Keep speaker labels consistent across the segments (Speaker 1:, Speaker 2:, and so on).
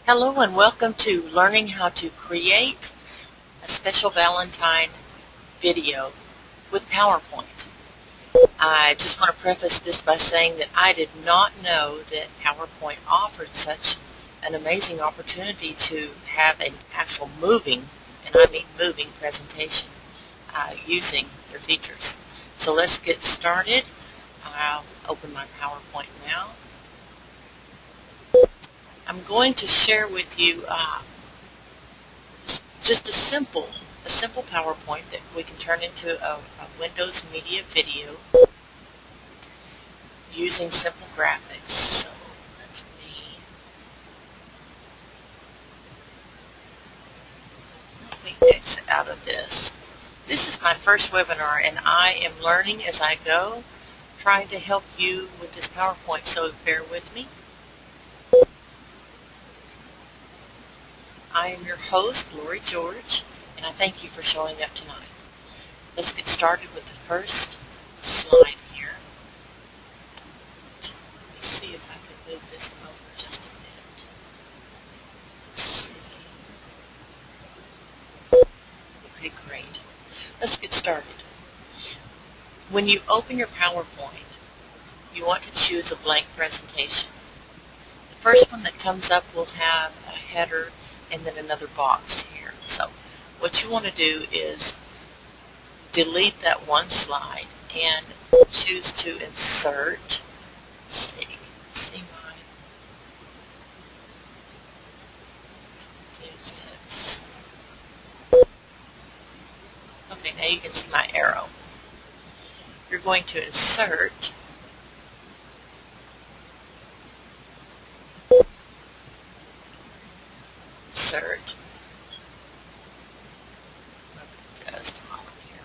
Speaker 1: Hello and welcome to learning how to create a special Valentine video with PowerPoint. I just want to preface this by saying that I did not know that PowerPoint offered such an amazing opportunity to have an actual moving, and I mean moving, presentation using their features. So let's get started. I'll open my PowerPoint now. I'm going to share with you just a simple PowerPoint that we can turn into a Windows Media video using simple graphics. So let me exit out of this. This is my first webinar and I am learning as I go, trying to help you with this PowerPoint, so bear with me. I am your host, Lori George, and I thank you for showing up tonight. Let's get started with the first slide here. Let me see if I can move this over just a bit. Let's see. Okay, great. Let's get started. When you open your PowerPoint, you want to choose a blank presentation. The first one that comes up will have a header and then another box here. So what you want to do is delete that one slide and choose to insert. Let's see my do this. Okay, now you can see my arrow. You're going to insert just a moment here.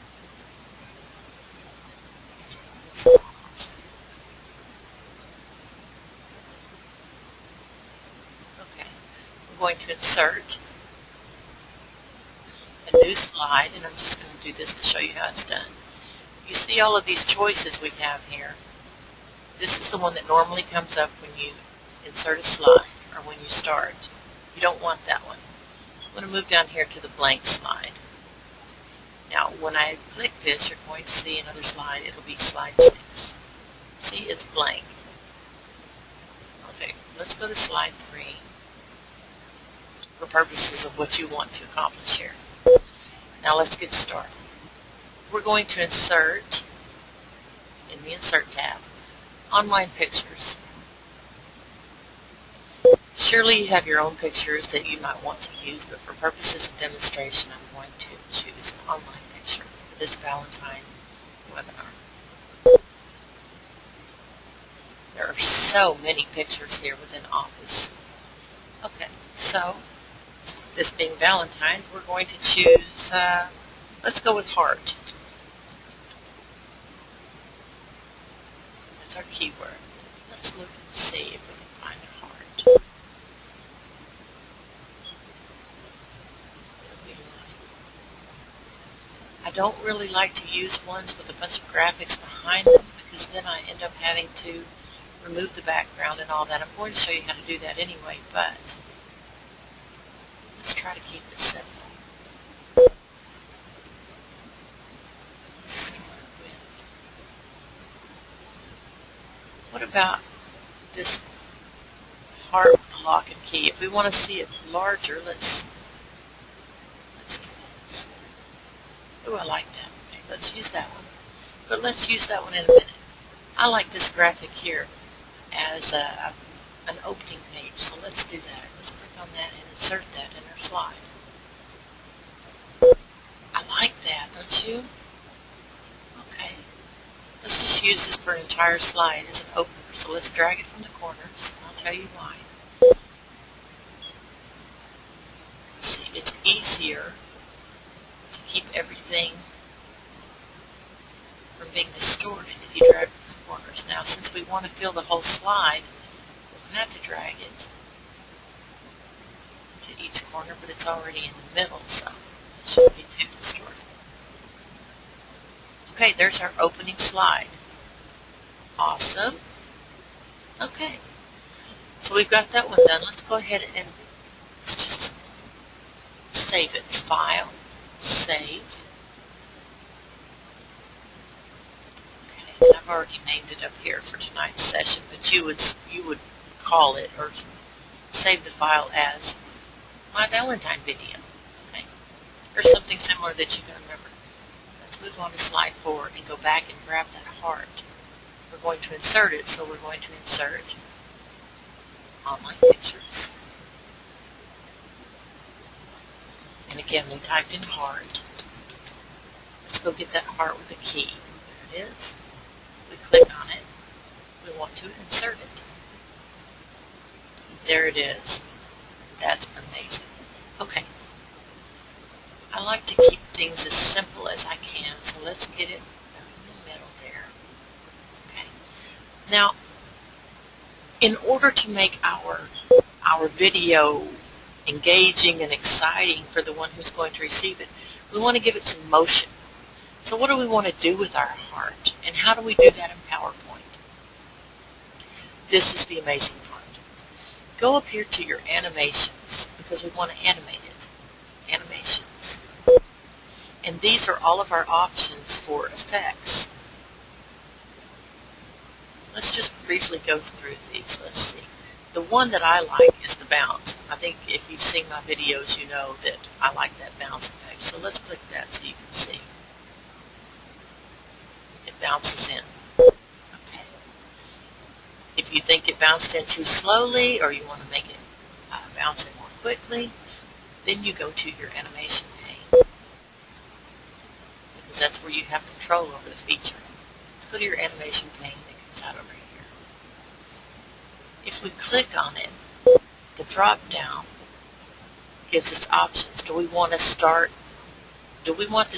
Speaker 1: Okay, we're going to insert a new slide, and I'm just going to do this to show you how it's done. You see all of these choices we have here. This is the one that normally comes up when you insert a slide or when you start. You don't want that one. I'm going to move down here to the blank slide. Now, when I click this, you're going to see another slide. It'll be slide 6. See, it's blank. Okay, let's go to slide 3 for purposes of what you want to accomplish here. Now let's get started. We're going to insert, in the Insert tab, online pictures. Surely you have your own pictures that you might want to use, but for purposes of demonstration, I'm going to choose an online picture for this Valentine webinar. There are so many pictures here within Office. Okay, so this being Valentine's, we're going to choose, let's go with heart. That's our keyword. Let's look and see if we can find a heart. I don't really like to use ones with a bunch of graphics behind them because then I end up having to remove the background and all that. I'm going to show you how to do that anyway, but let's try to keep it simple. Let's start with, what about this heart with the lock and key? If we want to see it larger, let's do this. Oh, I like that. Okay, let's use that one. But let's use that one in a minute. I like this graphic here as an opening page, so let's do that. Let's click on that and insert that in our slide. I like that, don't you? Okay. Let's just use this for an entire slide as an opener. So let's drag it from the corners, and I'll tell you why. See, it's easier to keep everything from being distorted if you drag it from the corners. Now, since we want to fill the whole slide, we'll have to drag it to each corner, but it's already in the middle, so it shouldn't be too distorted. Okay, there's our opening slide. Awesome. Okay, so we've got that one done. Let's go ahead and save it. File, save. Okay, and I've already named it up here for tonight's session, but you would call it or save the file as my Valentine video, okay, or something similar that you can remember. Let's move on to slide 4 and go back and grab that heart. We're going to insert it, so we're going to insert online pictures. And again, we typed in heart. Let's go get that heart with the key. There it is. We click on it. We want to insert it. There it is. That's amazing. Okay. I like to keep things as simple as I can, so let's get it in the middle there. Okay. Now, in order to make our video engaging and exciting for the one who's going to receive it, we want to give it some motion. So what do we want to do with our heart? And how do we do that in PowerPoint? This is the amazing part. Go up here to your animations because we want to animate it. Animations. And these are all of our options for effects. Let's just briefly go through these. Let's see. The one that I like is the bounce. I think if you've seen my videos, you know that I like that bounce effect. So let's click that so you can see. It bounces in. Okay. If you think it bounced in too slowly or you want to make it bounce in more quickly, then you go to your animation pane because that's where you have control over the feature. Let's go to your animation pane. It comes out over here. If we click on it, the drop down gives us options. Do we want this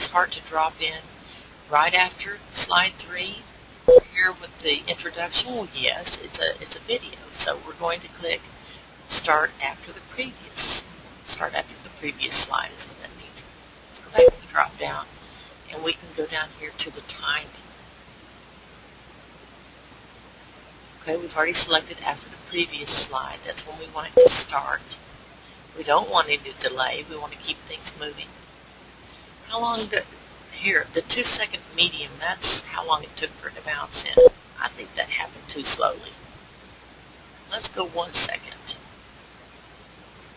Speaker 1: heart to drop in right after slide 3 here with the introduction? Well, yes, it's a video, so we're going to click start after the previous slide is what that means. Let's go back to the drop down and we can go down here to the timing. Okay, we've already selected after the previous slide. That's when we want it to start. We don't want any delay. We want to keep things moving. How long here, the 2-second medium, that's how long it took for it to bounce in. I think that happened too slowly. Let's go 1 second.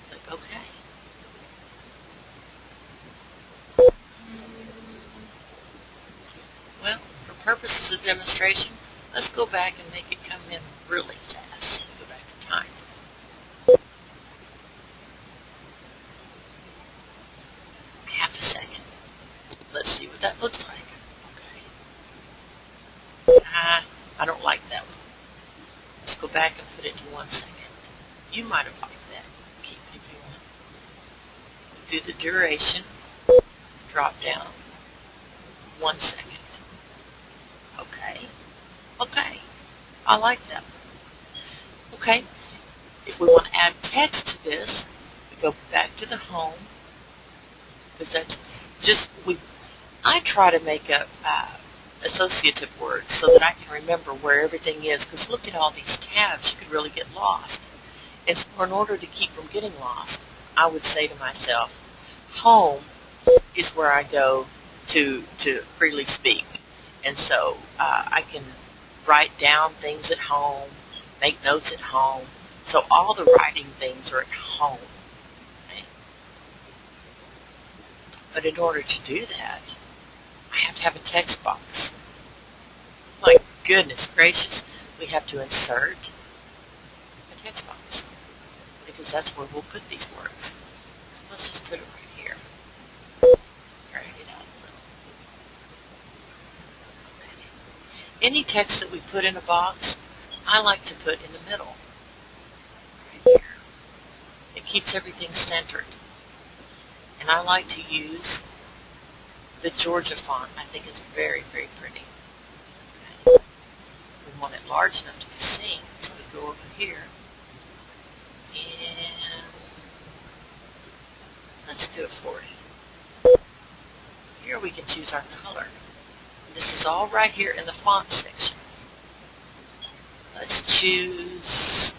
Speaker 1: Click OK. Well, for purposes of demonstration, let's go back and make it come in really fast. Go back to time. Half a second. Let's see what that looks like. Okay. I don't like that one. Let's go back and put it to 1 second. You might have liked that. Keep it if you want. We'll do the duration. Drop down. 1 second. Okay. Okay. I like that one. Okay. If we want to add text to this, we go back to the home. Because that's just, I try to make up associative words so that I can remember where everything is. Because look at all these tabs, you could really get lost. And so in order to keep from getting lost, I would say to myself, home is where I go to freely speak. And so I can write down things at home, make notes at home. So all the writing things are at home. Okay? But in order to do that, I have to have a text box. My goodness gracious, we have to insert a text box because that's where we'll put these words. So let's just put it right here. Drag it out a little. Okay. Any text that we put in a box, I like to put in the middle. Right here. It keeps everything centered. And I like to use the Georgia font. I think it's very, very pretty. Okay. We want it large enough to be seen, so we go over here and let's do a 40. Here we can choose our color. This is all right here in the font section. Let's choose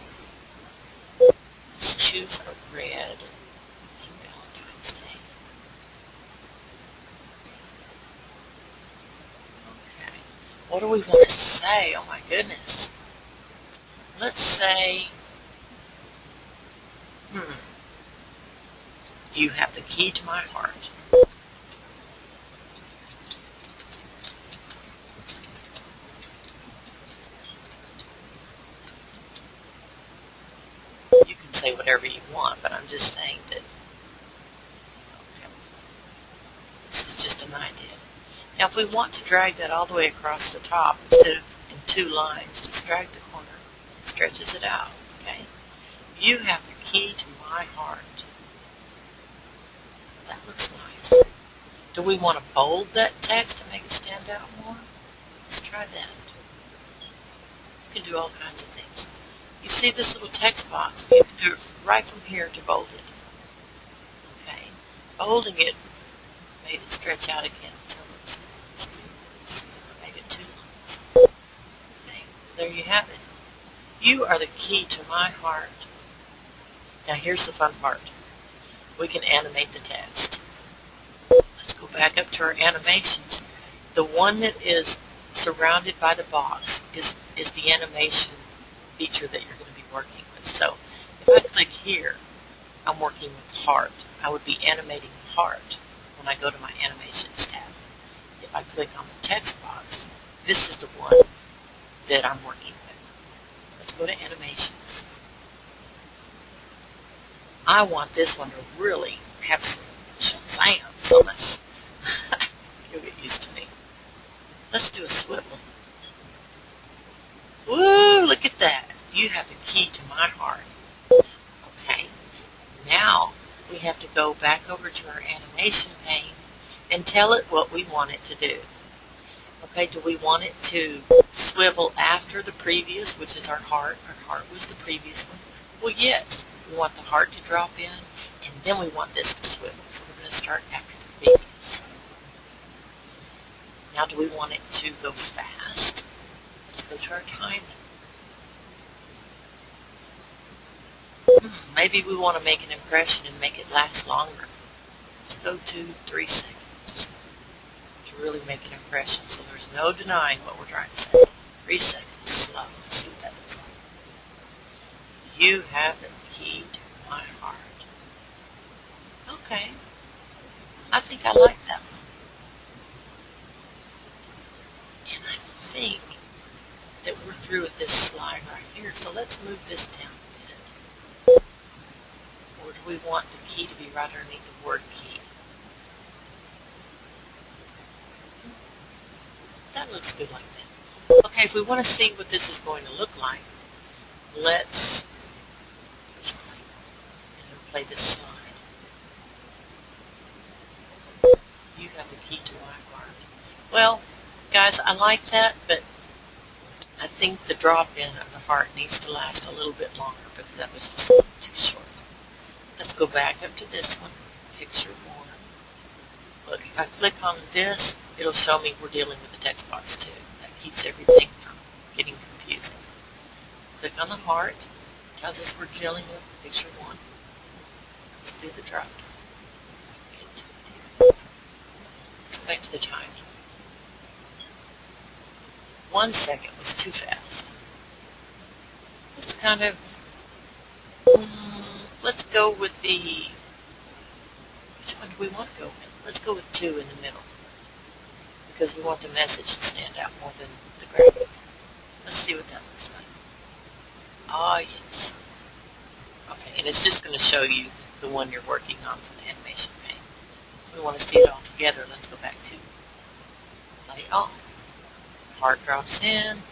Speaker 1: a red. Valentine's Day. What do we want to say? Oh my goodness. Let's say, you have the key to my heart. You can say whatever you want, but I'm just saying that, okay, this is just an idea. Now if we want to drag that all the way across the top, instead of in 2 lines, just drag the corner. It stretches it out, okay? You have the key to my heart. That looks nice. Do we want to bold that text to make it stand out more? Let's try that. You can do all kinds of things. You see this little text box? You can do it right from here to bold it. Okay. Bolding it made it stretch out again. So let's do this. Made it 2 lines. Okay. There you have it. You are the key to my heart. Now here's the fun part. We can animate the text. Let's go back up to our animations. The one that is surrounded by the box is the animation feature that you're going to be working with. So if I click here, I'm working with the heart. I would be animating the heart when I go to my animations tab. If I click on the text box, this is the one that I'm working with. Let's go to animations. I want this one to really have some shazam, so let's you'll get used to me. Let's do a swivel. Woo, look at that. You have the key to my heart. Okay, now we have to go back over to our animation pane and tell it what we want it to do. Okay, do we want it to swivel after the previous, which is our heart? Our heart was the previous one. Well, yes. We want the heart to drop in, and then we want this to swivel. So we're going to start after the previous. Now do we want it to go fast? Let's go to our timing. Maybe we want to make an impression and make it last longer. Let's go to 3 seconds to really make an impression, so there's no denying what we're trying to say. 3 seconds, slow. Let's see what that looks like. You have the key to my heart. Okay. I think I like that one. And I think that we're through with this slide right here. So let's move this down a bit. Or do we want the key to be right underneath the word key? That looks good like that. Okay, if we want to see what this is going to look like, let's play this slide. You have the key to my heart. Well, guys, I like that, but I think the drop-in of the heart needs to last a little bit longer because that was just a little too short. Let's go back up to this one, picture 1. Look, if I click on this, it'll show me we're dealing with the text box too. That keeps everything from getting confusing. Click on the heart, tells us we're dealing with picture 1. Let's do the drop down. Let's go back to the time. 1 second was too fast. Let's kind of, let's go with the, which one do we want to go with? Let's go with 2 in the middle. Because we want the message to stand out more than the graphic. Let's see what that looks like. Ah, yes. Okay, and it's just going to show you the one you're working on from the animation pane. If we want to see it all together, let's go back to play off. Heart drops in.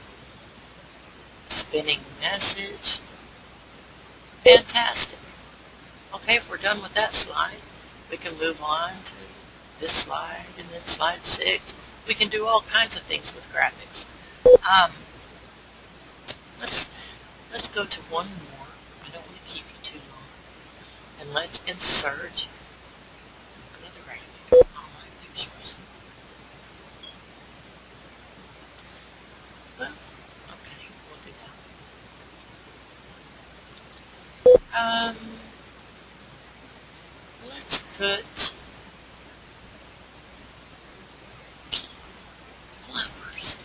Speaker 1: Spinning message. Fantastic. Okay, if we're done with that slide, we can move on to this slide and then slide 6. We can do all kinds of things with graphics. Let's go to one more. I don't want to keep you too long. And let's insert another graphic on my pictures. Well, okay, we'll do that. Let's put flowers.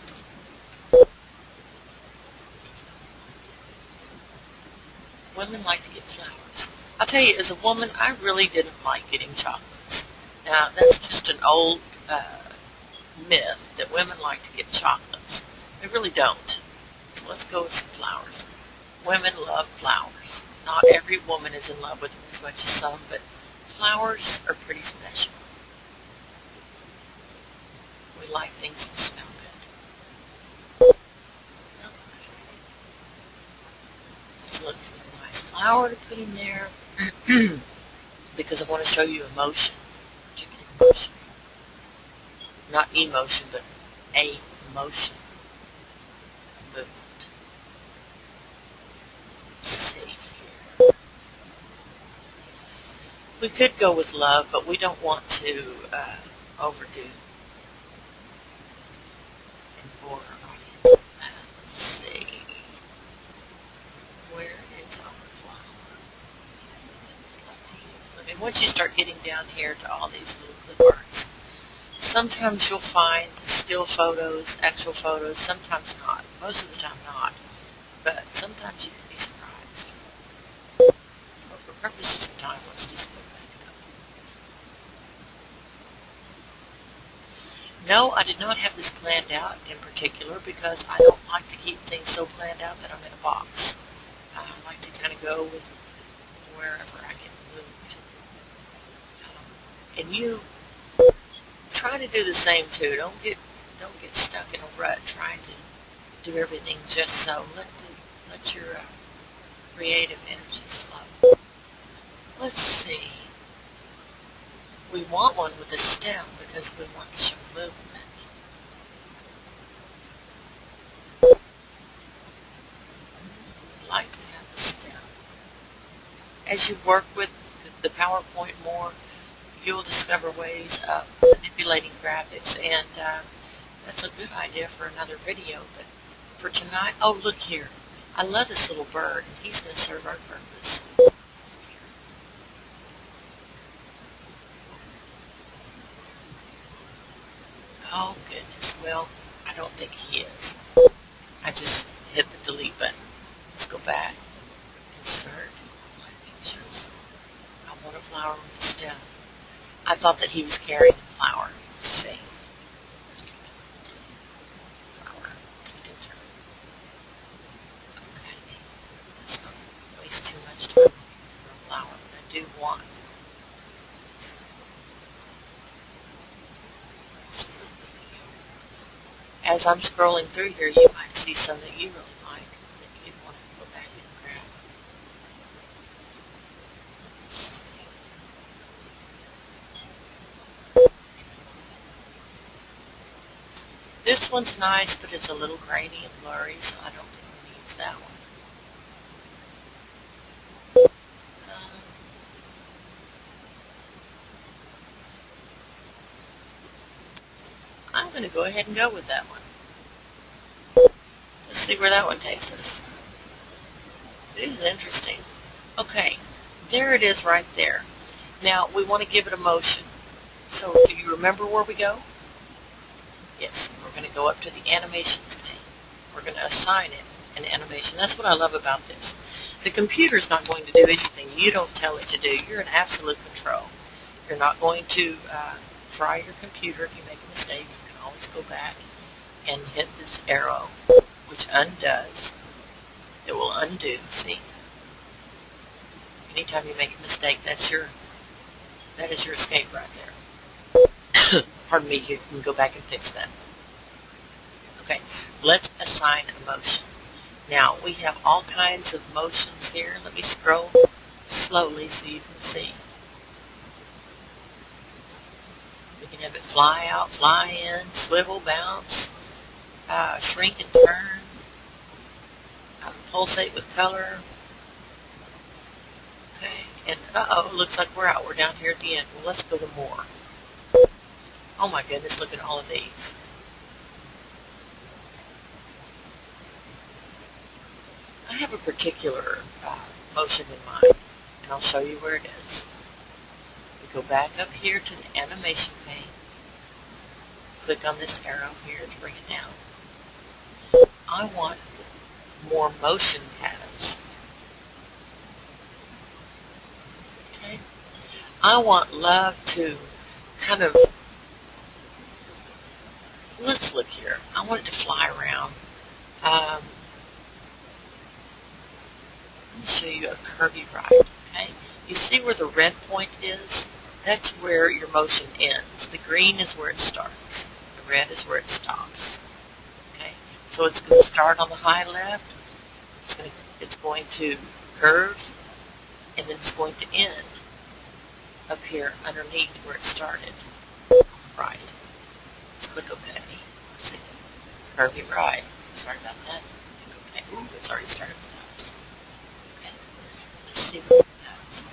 Speaker 1: tell you, as a woman, I really didn't like getting chocolates. Now, that's just an old myth that women like to get chocolates. They really don't. So let's go with some flowers. Women love flowers. Not every woman is in love with them as much as some, but flowers are pretty special. We like things that smell good. Okay. Let's look for a nice flower to put in there because I want to show you emotion, particular emotion. Not emotion, but a motion. Movement. Let's see here. We could go with love, but we don't want to overdo and bore our audience with that. Let's see. Where is our flower? Okay, once you start getting down here to all these little clip arts, sometimes you'll find still photos, actual photos, sometimes not. Most of the time not. But sometimes you can be surprised. So for purposes of time, let's just go back up. No, I did not have this planned out in particular because I don't like to keep things so planned out that I'm in a box. I like to kind of go with wherever I get moved. And you try to do the same too. Don't get stuck in a rut trying to do everything just so. Let your creative energy flow. Let's see. We want one with a stem because we want to show movement. We'd like to have a stem. As you work with the PowerPoint more, you'll discover ways of manipulating graphics, and that's a good idea for another video. But for tonight, oh, look here. I love this little bird, and he's going to serve our purpose. Oh, goodness. Well, I don't think he is. I just hit the delete button. Let's go back. Insert. My pictures. I want a flower with a stem. I thought that he was carrying a flower. Let's see. Flower. Enter. Okay. Let's not waste too much time looking for a flower, but I do want this. As I'm scrolling through here, you might see some that you really like that you'd want to go back and grab. Let's see. This one's nice, but it's a little grainy and blurry, so I don't think I'm going to use that one. I'm going to go ahead and go with that one. Let's see where that one takes us. It is interesting. Okay, there it is right there. Now, we want to give it a motion. So, do you remember where we go? Yes, we're going to go up to the animations pane. We're going to assign it an animation. That's what I love about this. The computer's not going to do anything you don't tell it to do. You're in absolute control. You're not going to fry your computer if you make a mistake. You can always go back and hit this arrow, which undoes. It will undo, see? Anytime you make a mistake, that is your escape right there. Pardon me, you can go back and fix that. Okay, let's assign a motion. Now, we have all kinds of motions here. Let me scroll slowly so you can see. We can have it fly out, fly in, swivel, bounce, shrink and turn, pulsate with color. Okay, and uh-oh, looks like we're out. We're down here at the end. Well, let's go to more. Oh my goodness, look at all of these. I have a particular motion in mind, and I'll show you where it is. We go back up here to the animation pane. Click on this arrow here to bring it down. I want more motion paths. I want love to kind of, let's look here. I want it to fly around. Let me show you a curvy ride, okay? You see where the red point is? That's where your motion ends. The green is where it starts. The red is where it stops. Okay? So it's going to start on the high left. It's going to curve, and then it's going to end up here underneath where it started. Right. Let's click OK. Let's see. Curvy ride. Sorry about that. Click OK. Ooh, it's already started with us. Okay. Let's see what it does.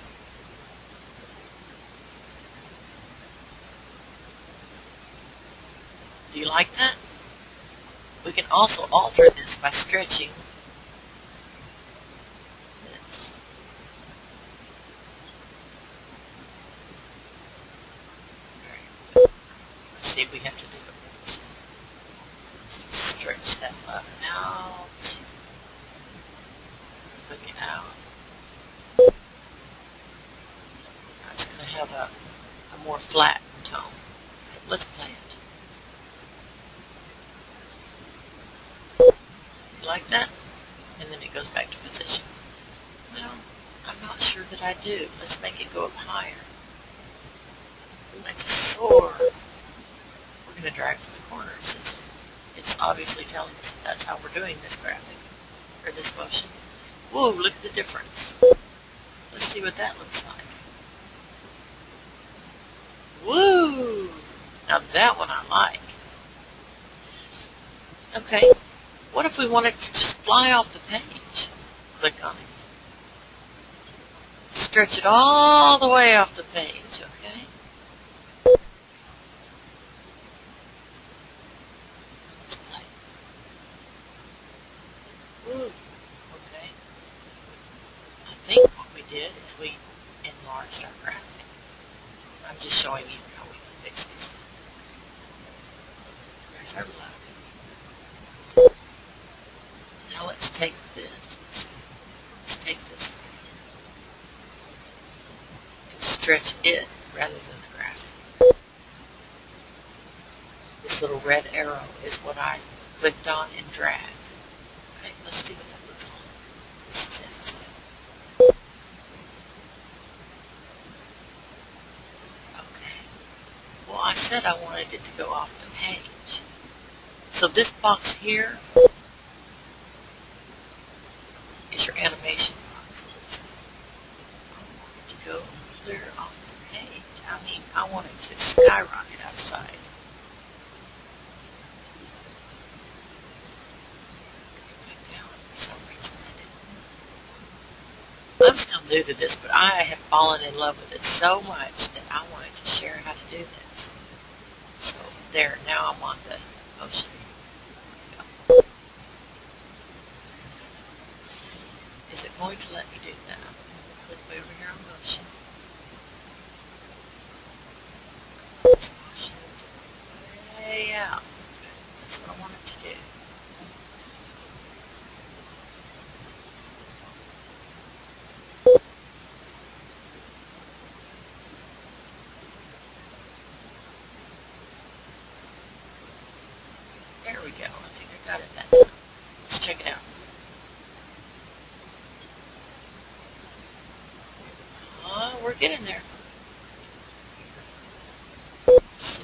Speaker 1: Do you like that? We can also alter this by stretching this. Let's see if we have to do it with this. Let's just stretch that love out. Flick it out. Now it's going to have a more flattened tone. Okay, let's play it. You like that? And then it goes back to position. Well, I'm not sure that I do. Let's make it go up higher. We want it to soar. We're going to drag to the corner since it's obviously telling us that that's how we're doing this graphic, or this motion. Whoa, look at the difference. Let's see what that looks like. Woo! Now that one I like. Okay, what if we want it to just fly off the page? Click on it. Stretch it all the way off the page, okay? Let's play. Woo, okay. I think what we did is we enlarged our graphic. I'm just showing you how we can fix these things. Okay. There's our love. Now let's take this. Let's take this one and stretch it rather than the graphic. This little red arrow is what I clicked on and dragged. Okay, let's see what that looks like. This is interesting. Okay. Well, I said I wanted it to go off the page. So this box here is your animation box. Let's see. I want it to go clear off the page. I mean, I want it to skyrocket outside. Back down for some reason I didn't. I'm still new to this, but I have fallen in love with it so much that I wanted to share how to do this. So there, now I'm on the motion. Is it going to let me do that? I'm going to click over here on motion. This motion way out. Okay, that's what I want it to do. There we go. I think I got it that time. Let's check it out. We're getting there. So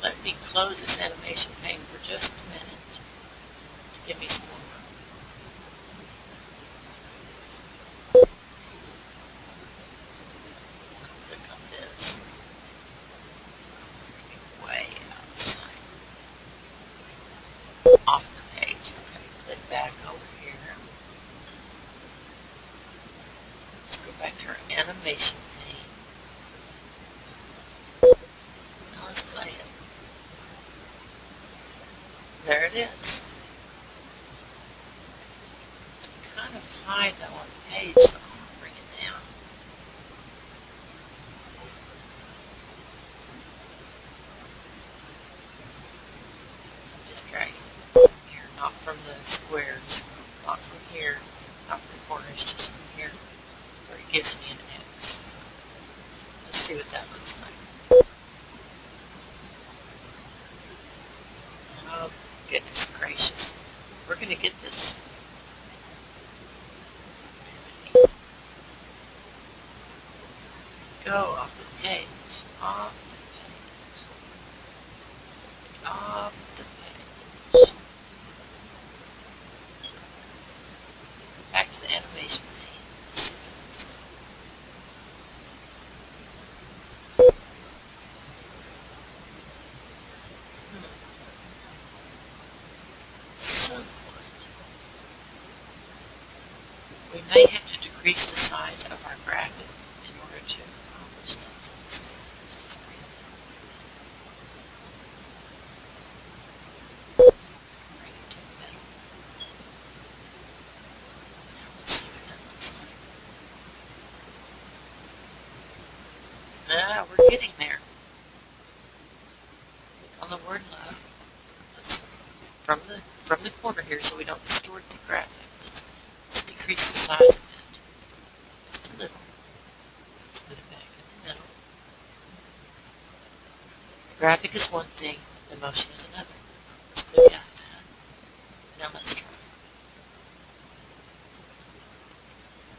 Speaker 1: let me close this animation pane for just a minute. Give me some more room. I'll click on this. Way outside. Off the page. Okay, click back over here. Let's go back to our animation pane. Now let's play it. There it is. It's kind of high though on the page, so I'm going to bring it down. Just drag it here, not from the squares, not from here, not from the corners, just from here, where it gives me an X. We may have to decrease the size of our graphic in order to accomplish that. So let's just bring it down. Bring it to the middle. Now let's see what that looks like. We're getting there. Click on the word love. Let's from the corner here so we don't distort the graphic. Let's decrease the size of it just a little. Let's put it back in the middle. The graphic is one thing, the motion is another. Let's click out of that. Now let's try.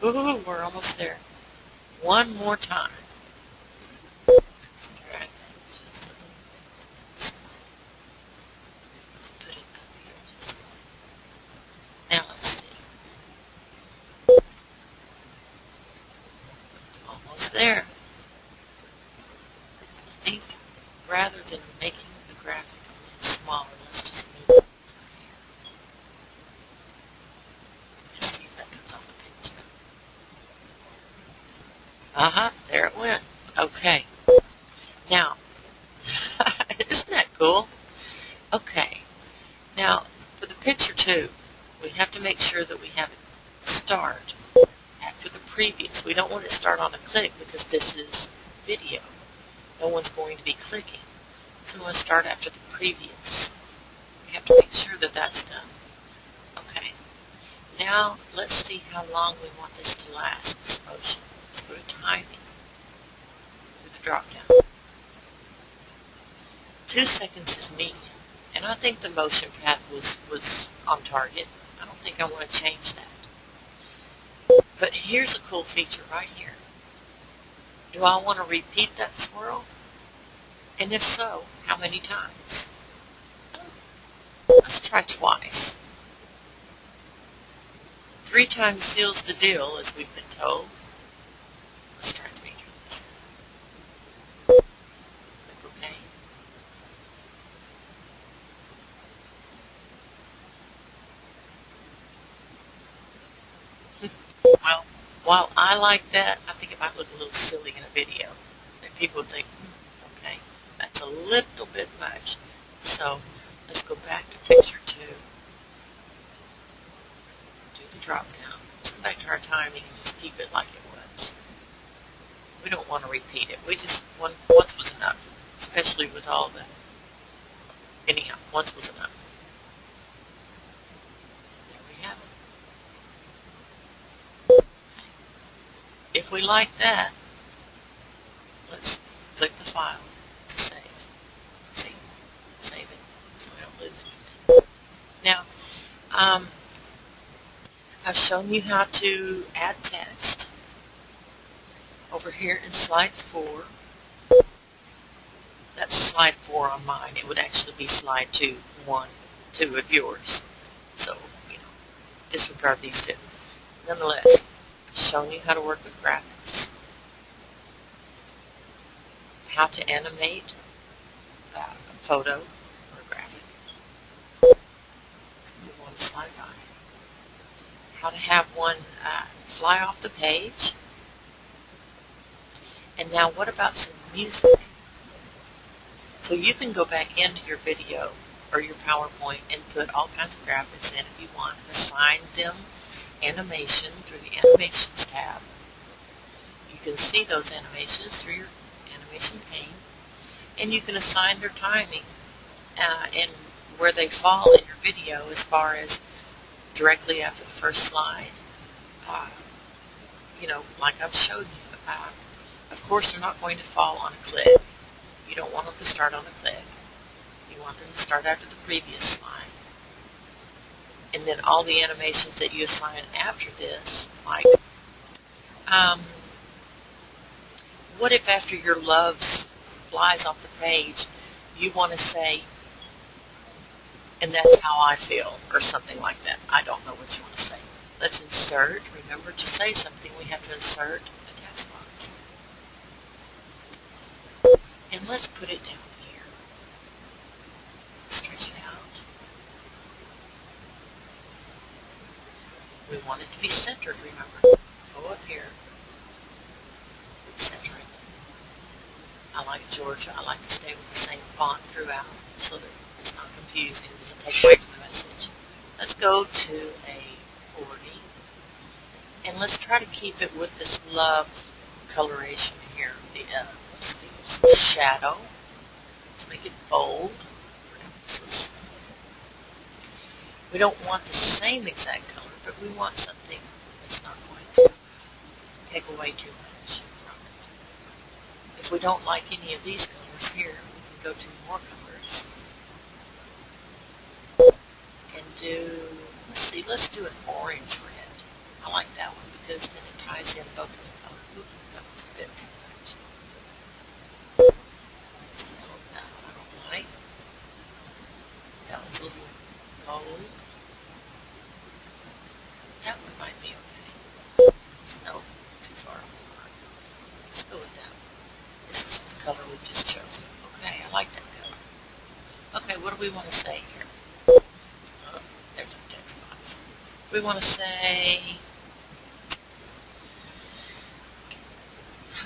Speaker 1: Ooh, we're almost there. One more time. Let's drag that just a little bit. Let's put it up here just a little. Now let's see. Almost there. I think rather than making the graphic a little smaller, let's just move it over here. Let's see if that comes off the page now. There it went. Okay. Now, isn't that cool? Okay. Now, for the picture too, we have to make sure that we have it start after the previous. We don't want it to start on a click because this is video. No one's going to be clicking. So we want to start after the previous. We have to make sure that that's done. Okay. Now, let's see how long we want this to last, this motion. Let's go to timing through the drop down. 2 seconds is medium. And I think the motion path was on target. I don't think I want to change that. But here's a cool feature right here. Do I want to repeat that swirl? And if so, how many times? Let's try twice. 3 times seals the deal, as we've been told. Let's try 3 times. Click OK. Well, while I like that, I think it might look a little silly in a video. And people would think, okay, that's a little bit much. So let's go back to picture 2. Do the drop down. Let's go back to our timing and just keep it like it was. We don't want to repeat it. We just, once was enough, especially with all the, anyhow, once was enough. There we have it. If we like that, let's click the file to save. See? Save it so we don't lose anything. Now, I've shown you how to add text. Over here in slide 4, that's slide 4 on mine. It would actually be slide 2 of yours. So, disregard these 2. Nonetheless, I've shown you how to work with graphics, how to animate a photo or a graphic. So move on to slide 5. How to have one fly off the page. And now what about some music? So you can go back into your video or your PowerPoint and put all kinds of graphics in if you want. Assign them animation through the Animations tab. You can see those animations through your animation pane. And you can assign their timing and where they fall in your video as far as directly after the first slide. Like I've showed you. Of course, they're not going to fall on a click. You don't want them to start on a click. You want them to start after the previous slide. And then all the animations that you assign after this, like, what if after your loves flies off the page, you want to say, and that's how I feel, or something like that. I don't know what you want to say. Let's insert. Remember to say something. We have to insert a text box. And let's put it down here. Stretch it out. We want it to be centered, remember. Go up here, center it. I like Georgia. I like to stay with the same font throughout so that it's not confusing. It doesn't take away from the message. Let's go to a 40. And let's try to keep it with this love coloration here. Let's do some shadow. Let's make it bold for emphasis. We don't want the same exact color, but we want something that's not going to take away too much from it. If we don't like any of these colors here, we can go to more colors and let's do an orange red. I like that one because then it ties in both of the colors. Ooh, that one's a bit too much. That one I don't like. That one's a little bold. That one might be okay. No, too far off the mark. Let's go with that one. This is the color we've just chosen. Okay, I like that color. Okay, what do we want to say here? Oh, there's our text box. We want to say,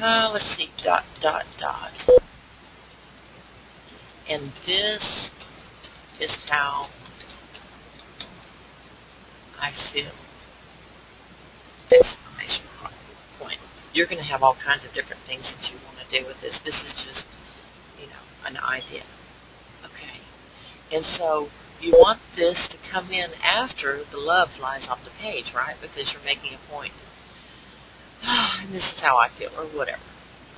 Speaker 1: let's see, dot, dot, dot. And this is how I feel. Exclamation point. You're going to have all kinds of different things that you want to do with this. This is just, an idea. Okay. And so you want this to come in after the love flies off the page, right? Because you're making a point. And this is how I feel, or whatever.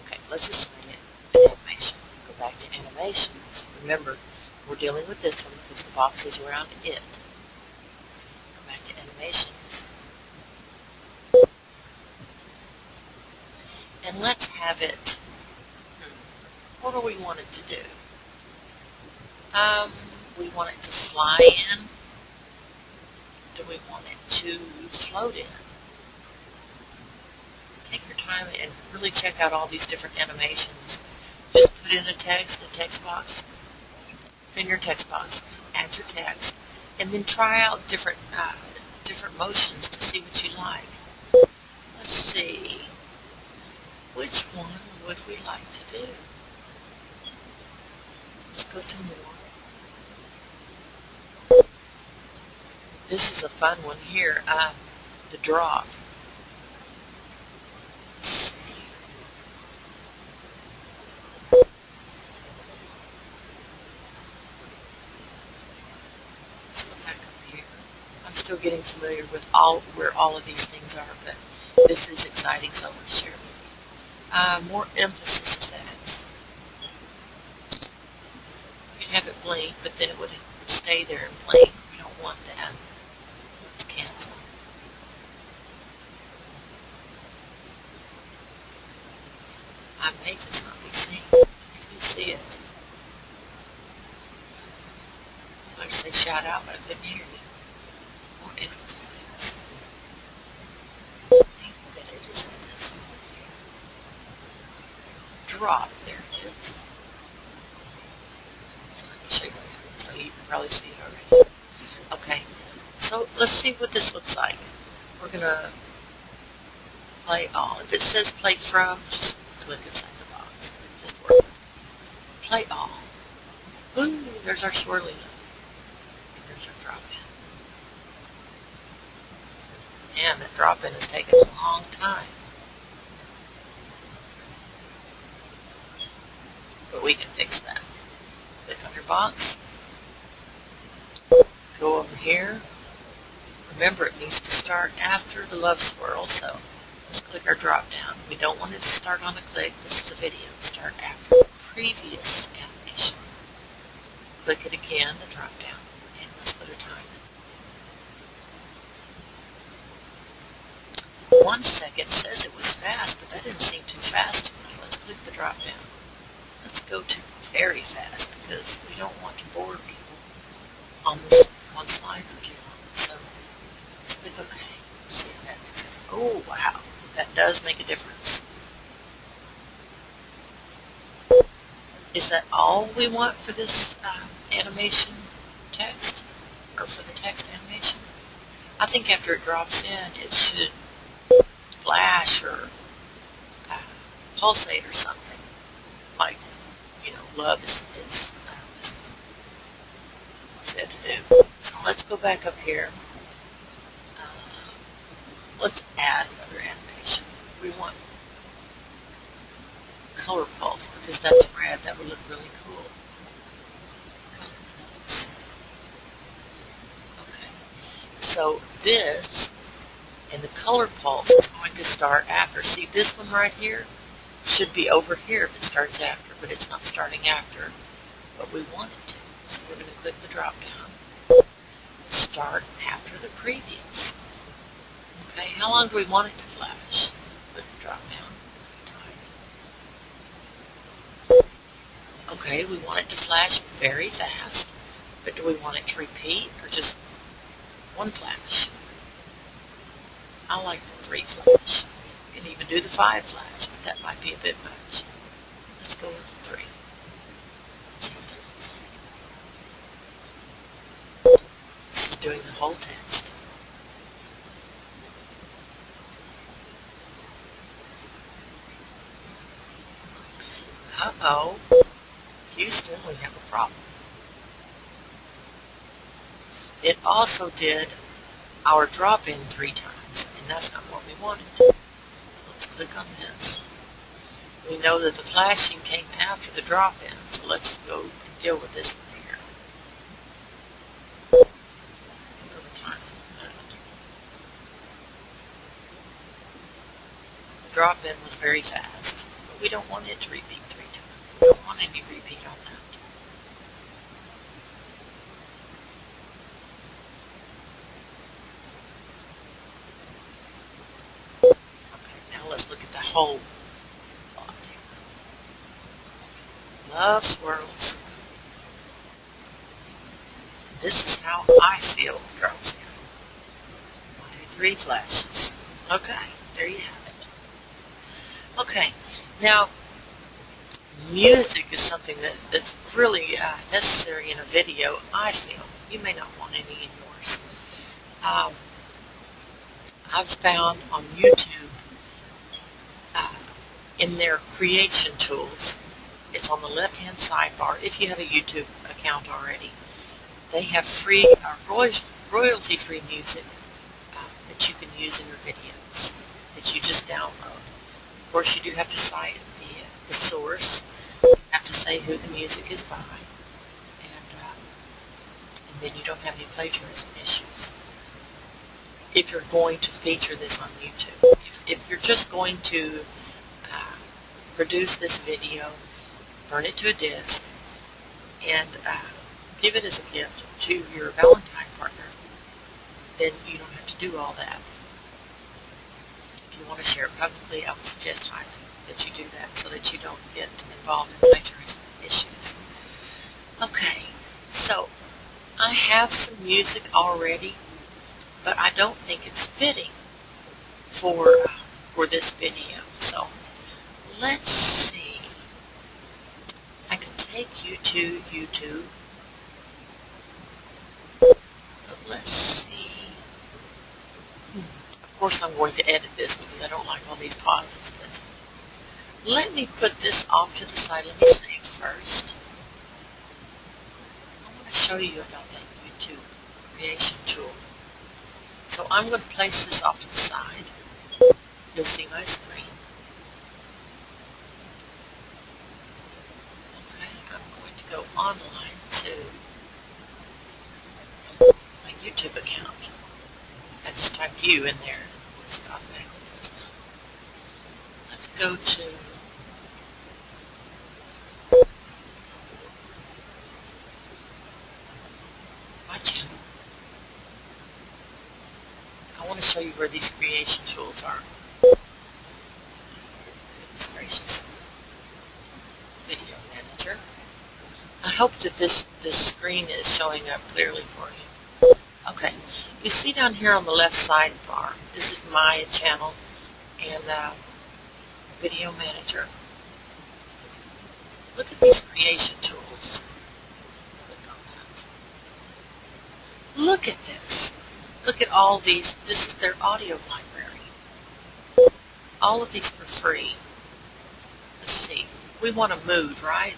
Speaker 1: Okay, let's assign it an animation. Go back to animations. Remember, we're dealing with this one because the box is around it. Go back to animations. And let's have it, what do we want it to do? We want it to fly in. Do we want it to float in? Take your time and really check out all these different animations. Just put in a text box, in your text box, add your text, and then try out different motions to see what you like. Let's see. Which one would we like to do? Let's go to more. This is a fun one here. The drop. Let's see. Let's go back up here. I'm still getting familiar with where all of these things are, but this is exciting, so I want to share it with you. More emphasis effects. You could have it blink, but then it would stay there and blink. We don't want that. Let's cancel. I may just not be seeing it. If you see it, I'd like to say shout out, but I couldn't hear you. More entrance effects. I think that it is in this one here. Drop. There it is. And let me show you so you can probably see it already. Okay. So let's see what this looks like. We're going to play all. If it says play from, just click inside the box. Just work with it. Play all. Ooh, there's our swirly loop. And there's our drop in. And that drop in has taken a long time. But we can fix that. Click on your box. Go over here. Remember, it needs to start after the love swirl, so let's click our drop down. We don't want it to start on a click. This is a video. Start after the previous animation. Click it again, the drop down, and let's put a time in. 1 second says it was fast, but that didn't seem too fast to me. Let's click the drop down. Let's go to very fast because we don't want to bore people on this one slide for too long. So let's click OK. Let's see if that makes it. Oh, wow. That does make a difference. Is that all we want for this animation text? Or for the text animation? I think after it drops in, it should flash or pulsate or something. Like, love is said to do. So let's go back up here. Let's add another animation. We want color pulse because that's red. That would look really cool. Color pulse. Okay. So this and the color pulse is going to start after. See, this one right here should be over here if it starts after, but it's not starting after what we want it to. So we're going to click the drop down. Start after the previous. Okay, how long do we want it to flash? Click the drop down. Okay, we want it to flash very fast, but do we want it to repeat or just one flash? I like the 3 flash. You can even do the 5 flash, but that might be a bit much. Let's go with the 3. Let's see what that looks like. This is doing the whole text. Uh-oh. Houston, we have a problem. It also did our drop-in 3 times, and that's not what we wanted. So let's click on this. We know that the flashing came after the drop-in, so let's go and deal with this one here. Let's go to time. The drop-in was very fast, but we don't want it to repeat 3 times. We don't want any repeat on that. Let's look at the whole plot here. Love swirls. And this is how I feel it drops in. 1, 2, 3 flashes. Okay, there you have it. Okay, now music is something that's really necessary in a video, I feel. You may not want any in yours. I've found on YouTube, in their creation tools, it's on the left-hand sidebar. If you have a YouTube account already, they have free royalty-free music that you can use in your videos that you just download. Of course, you do have to cite the source. You have to say who the music is by, and then you don't have any plagiarism issues. If you're going to feature this on YouTube, if you're just going to produce this video, burn it to a disk, and give it as a gift to your Valentine partner, then you don't have to do all that. If you want to share it publicly, I would suggest highly that you do that so that you don't get involved in plagiarism issues. Okay, so I have some music already, but I don't think it's fitting for this video. So let's see. I could take you to YouTube, but let's see. Of course, I'm going to edit this because I don't like all these pauses, but let me put this off to the side. Let me save first. I want to show you about that YouTube creation tool. So I'm going to place this off to the side. You'll see my screen. Okay, I'm going to go online to my YouTube account. I just typed you in there. It automatically does that. Let's go to my channel. I want to show you where these creation tools are. Goodness gracious. Video Manager. I hope that this screen is showing up clearly for you. Okay, you see down here on the left sidebar, this is my channel and Video Manager. Look at these creation tools. Click on that. Look at this. Look at all these. This is their audio library. All of these for free. Let's see. We want a mood, right?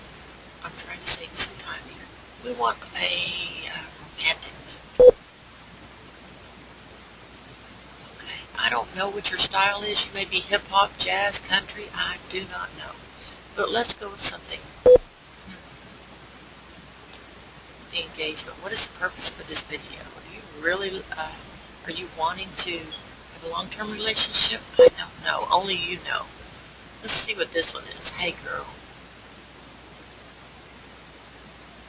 Speaker 1: I'm trying to save you some time here. We want a romantic mood. Okay. I don't know what your style is. You may be hip-hop, jazz, country. I do not know. But let's go with something. The engagement. What is the purpose for this video? Do you really, are you wanting to have a long-term relationship? I don't know. Only you know. Let's see what this one is. Hey girl.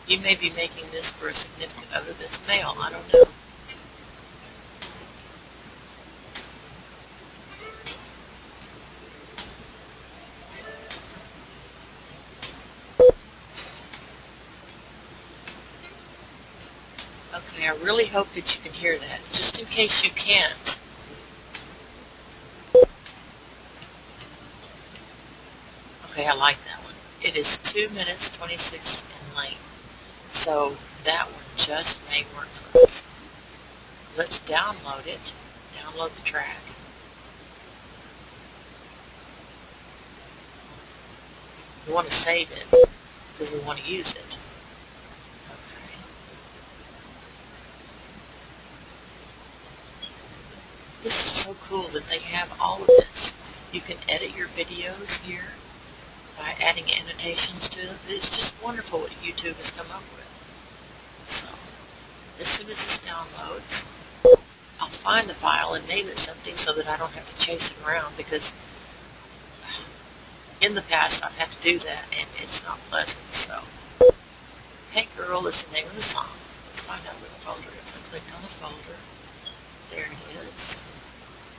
Speaker 1: You may be making this for a significant other that's male. I don't know. Okay, I really hope that you can hear that. Just in case you can't. Okay, I like that one. It is 2 minutes 26 in length. So that one just may work for us. Let's download it. Download the track. We want to save it because we want to use it. Okay. This is so cool that they have all of this. You can edit your videos here by adding annotations to them. It's just wonderful what YouTube has come up with. So, as soon as this downloads, I'll find the file and name it something so that I don't have to chase it around, because in the past I've had to do that and it's not pleasant. So, Hey Girl is the name of the song. Let's find out where the folder is. I clicked on the folder. There it is.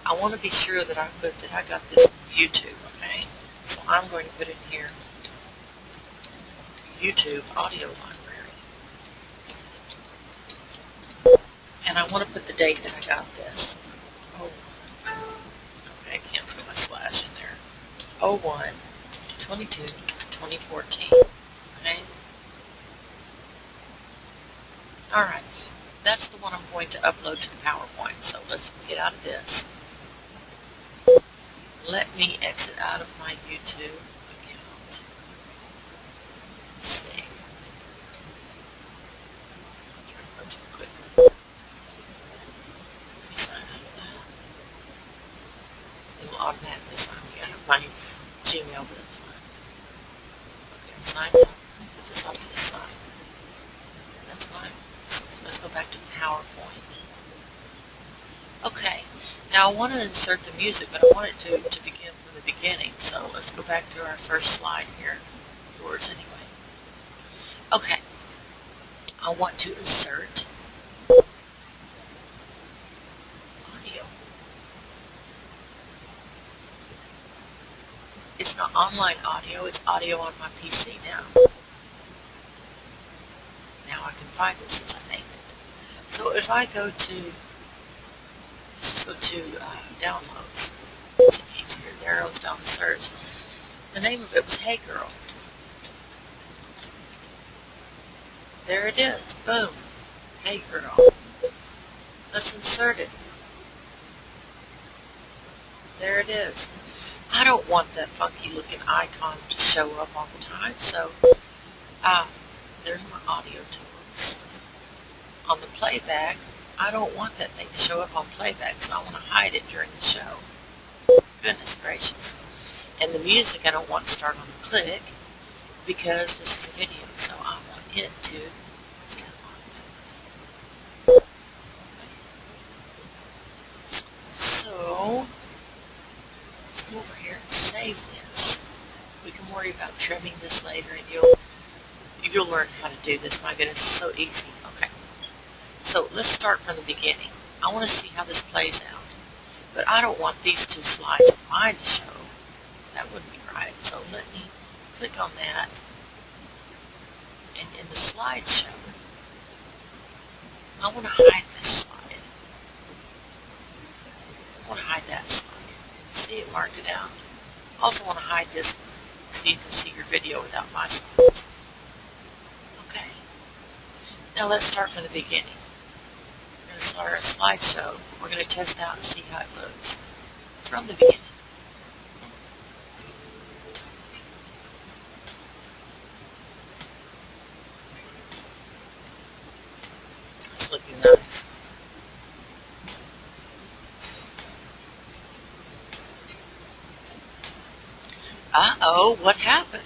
Speaker 1: I want to be sure that I got this from YouTube, okay? So I'm going to put in here YouTube audio library. And I want to put the date that I got this. Oh, okay, I can't put my slash in there. 01/22/2014. Okay? Alright. That's the one I'm going to upload to the PowerPoint. So let's get out of this. Let me exit out of my YouTube account. Let's see. Try to go too quickly. Let me sign out of that. It will automatically sign me out of my Gmail, but that's fine. Okay, I'm signed up. Put this off to the side. That's fine. So let's go back to PowerPoint. Okay. Now I want to insert the music, but I want it to begin from the beginning. So let's go back to our first slide here. Yours anyway. Okay. I want to insert audio. It's not online audio, it's audio on my PC now. Now I can find it since I named it. So if I go to downloads. It's easier. It narrows down the search. The name of it was Hey Girl. There it is. Boom. Hey Girl. Let's insert it. There it is. I don't want that funky looking icon to show up all the time, so there's my audio tools. On the playback, I don't want that thing to show up on playback, so I want to hide it during the show. Goodness gracious. And the music I don't want to start on a click, because this is a video, so I want it to start on. Okay. So, let's go over here and save this. We can worry about trimming this later, and you'll learn how to do this. My goodness, it's so easy. Okay. So let's start from the beginning. I want to see how this plays out. But I don't want these two slides of mine to show. That wouldn't be right. So let me click on that. And in the slideshow, I want to hide this slide. I want to hide that slide. See, it marked it out. I also want to hide this one so you can see your video without my slides. Okay. Now let's start from the beginning. It's our slideshow. We're going to test out and see how it looks from the beginning. It's looking nice. Uh-oh, what happened?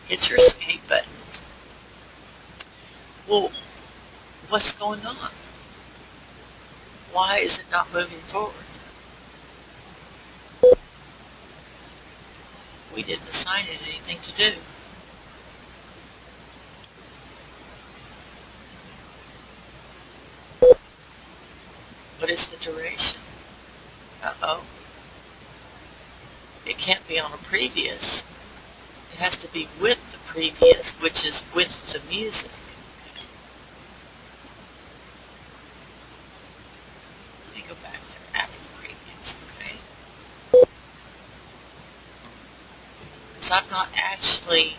Speaker 1: Hit your escape button. Well, what's going on? Why is it not moving forward? We didn't assign it anything to do. What is the duration? Uh-oh. It can't be on a previous. It has to be with the previous, which is with the music. Let me go back there after the previous, okay? Because I've not actually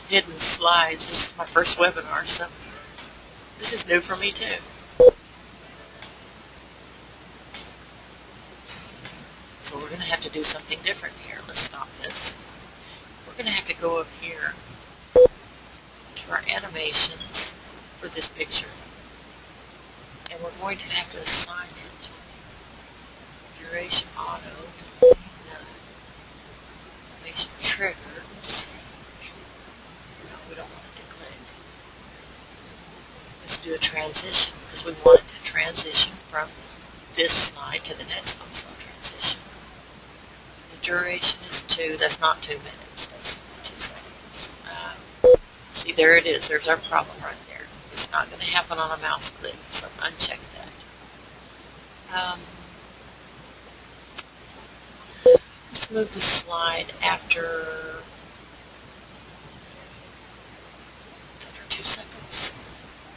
Speaker 1: hidden slides. This is my first webinar, so this is new for me too. So we're going to have to do something different here. Let's stop this. We're going to have to go up here to our animations for this picture. And we're going to have to assign it duration auto, animation trigger. Let's see. No, we don't want it to click. Let's do a transition because we want it to transition from this slide to the next one. So transition. The duration is 2. That's not 2 minutes. That's 2 seconds. See, there it is. There's our problem right there. It's not going to happen on a mouse click, so uncheck that. Let's move the slide after 2 seconds.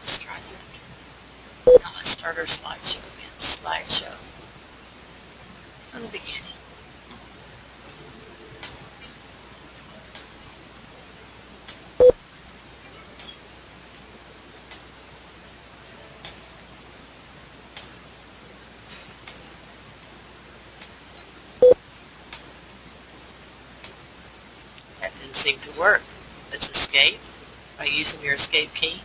Speaker 1: Let's try that. Now let's start our slideshow again. Slideshow from the beginning. That didn't seem to work. Let's escape by using your escape key.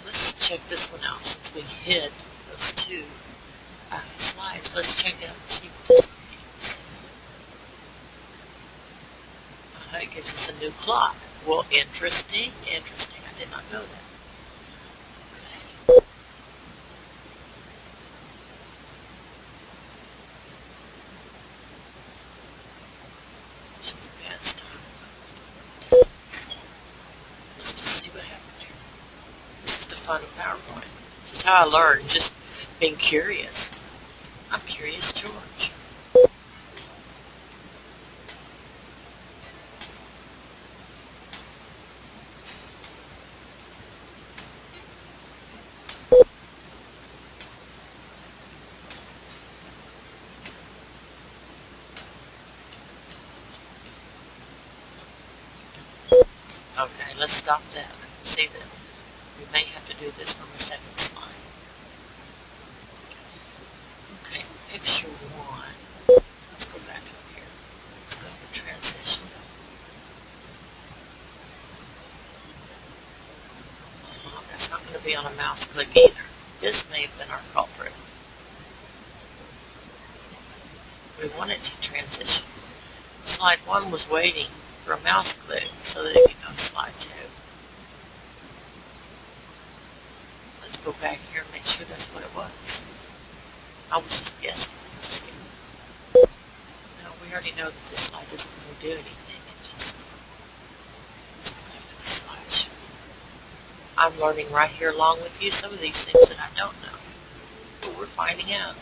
Speaker 1: Let's check this one out since we hid those 2 slides. Let's check it out and see what this means. It gives us a new clock. Well, interesting. Interesting. I did not know that. Okay. Should be advanced time. Let's just see what happened here. This is the fun of PowerPoint. This is how I learn, just being curious. I'm Curious George. Okay, let's stop that. I can see that we may have to do this from the second slide. Okay, picture 1. Let's go back up here. Let's go to the transition. That's not going to be on a mouse click either. This may have been our culprit. We want it to transition. Slide 1 was waiting for a mouse click so that it could go slide 2. Let's go back here and make sure that's what it was. I was just guessing. Let's see. No, we already know that this slide doesn't really do anything. It just, let's go back to the slideshow. I'm learning right here along with you some of these things that I don't know. But we're finding out.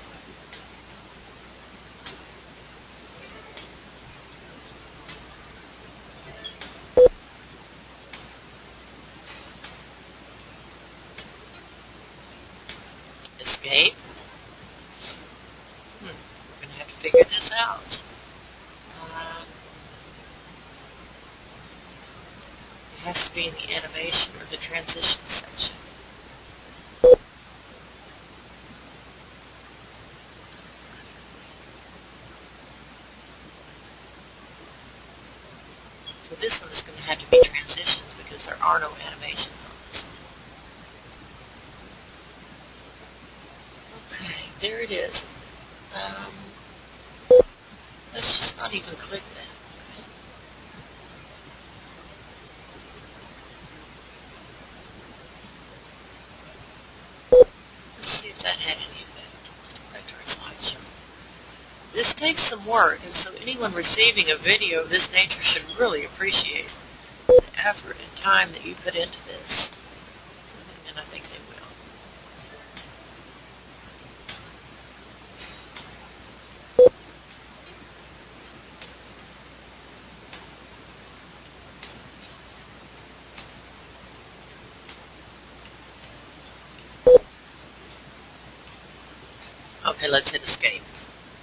Speaker 1: animation or the transition section. For this one, it's going to have to be transitions because there are no animations on this one. Okay, there it is. Let's just not even click that. Let's see if that had any effect. Let's go back to our slideshow. This takes some work, and so anyone receiving a video of this nature should really appreciate the effort and time that you put into this. And I think they will. Okay, let's hit escape.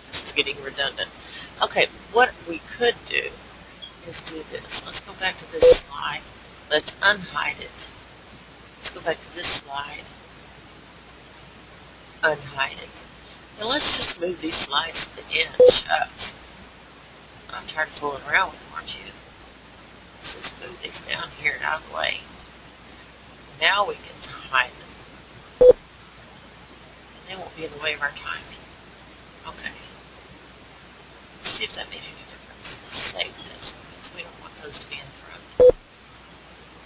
Speaker 1: This is getting redundant. Okay, what we could do is do this. Let's go back to this slide. Let's unhide it. Let's go back to this slide. Unhide it. And let's just move these slides to the end. Shucks. I'm tired of fooling around with them, aren't you? Let's just move these down here and out of the way. Now we can hide them. They won't be in the way of our timing. Okay. Let's see if that made any difference. Let's save this because we don't want those to be in front.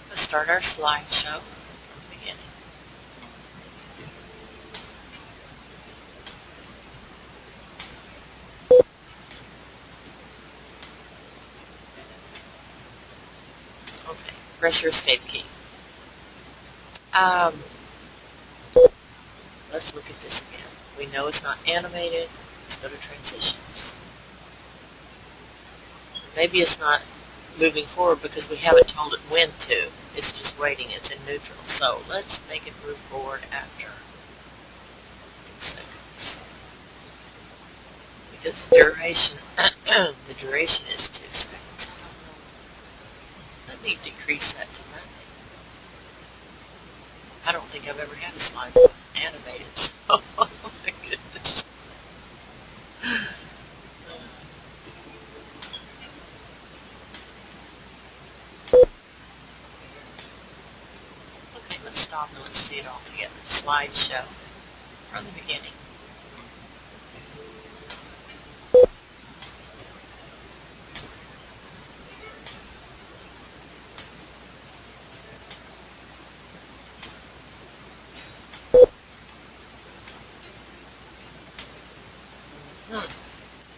Speaker 1: Let's start our slideshow from the beginning. Okay. Press your escape key. Let's look at this again. We know it's not animated. Let's go to transitions. Maybe it's not moving forward because we haven't told it when to. It's just waiting. It's in neutral. So let's make it move forward after 2 seconds. Because the duration, the duration is 2 seconds. I don't know. Let me decrease that to nothing. I don't think I've ever had a slide that was animated, so oh my goodness. Okay, let's stop and let's see it all together. Slideshow from the beginning.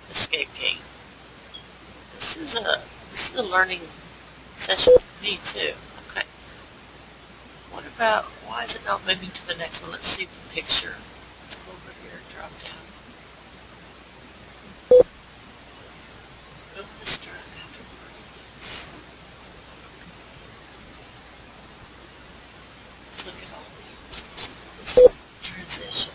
Speaker 1: Escape key. This is a learning session for me too. Okay. What about, why is it not moving to the next one? Let's see the picture. Let's go over here and drop down. We're going to start after the previous. Let's look at all these. Let's look at this transition.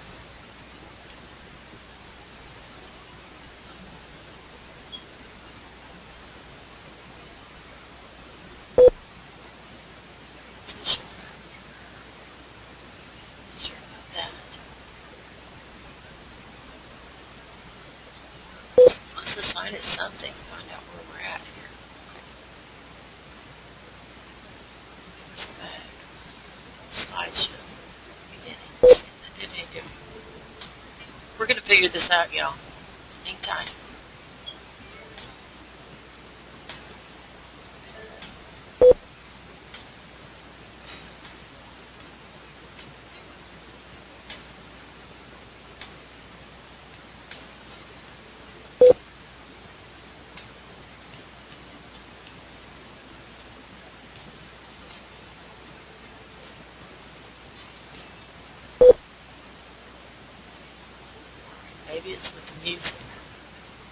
Speaker 1: Let's assign it something, find out where we're at here. Okay. Let's go back. Slideshow. Beginning. Let's see if that did any different. We're going to figure this out, y'all. Hang tight. Maybe it's with the music.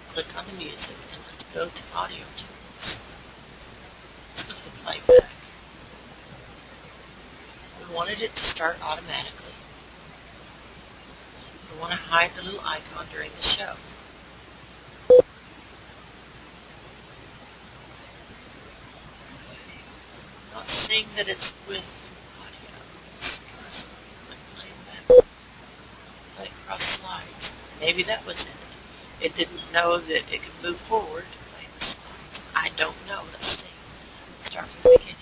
Speaker 1: Click on the music and let's go to audio tools. Let's go to the playback. We wanted it to start automatically. We want to hide the little icon during the show. not seeing that it's with audio. Let's click play across slides. Maybe that was it. It didn't know that it could move forward. Play the slides. I don't know. Let's see. Start from the beginning.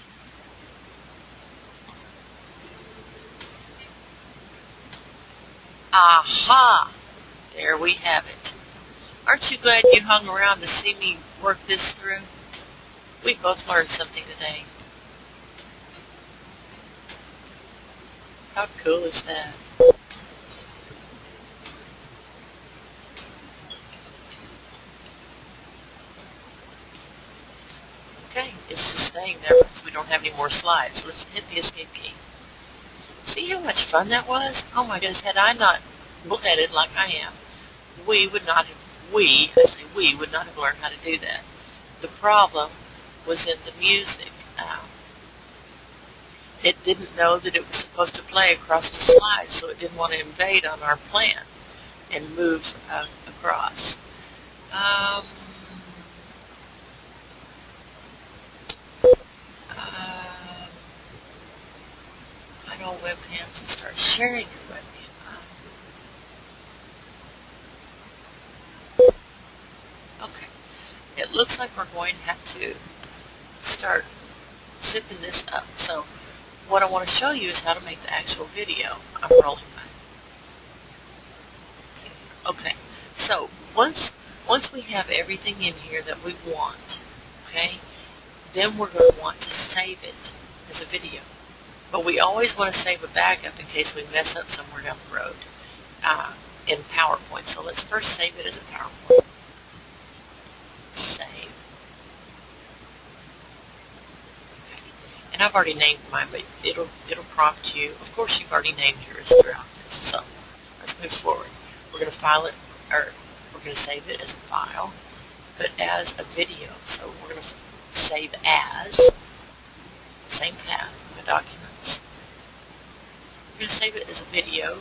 Speaker 1: Aha! There we have it. Aren't you glad you hung around to see me work this through? We both learned something today. How cool is that? Okay, it's just staying there because we don't have any more slides. Let's hit the escape key. See how much fun that was? Oh my goodness, had I not bullheaded like I am, we would not have learned how to do that. The problem was in the music. It didn't know that it was supposed to play across the slides, so it didn't want to invade on our plan and move across. I know webcams and start sharing your webcam. Okay, it looks like we're going to have to start zipping this up. So what I want to show you is how to make the actual video. I'm rolling my. Okay, so once we have everything in here that we want, okay, then we're going to want to save it as a video. But we always want to save a backup in case we mess up somewhere down the road in PowerPoint. So let's first save it as a PowerPoint. Save. Okay. And I've already named mine, but it'll prompt you. Of course, you've already named yours throughout this. So let's move forward. We're going to file it, or we're going to save it as a file, but as a video. So we're going to save as, same path, my documents. We're going to save it as a video.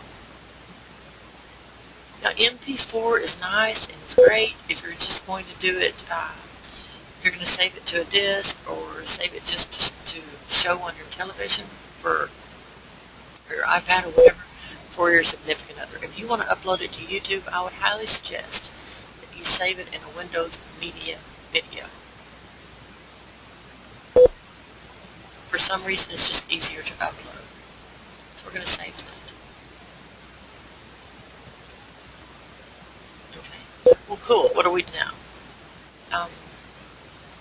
Speaker 1: Now MP4 is nice and it's great if you're just going to do it, if you're going to save it to a disk or save it just to show on your television for your iPad or whatever for your significant other. If you want to upload it to YouTube, I would highly suggest that you save it in a Windows Media video. For some reason, it's just easier to upload. So we're going to save that. Okay. Well, cool. What do we do now?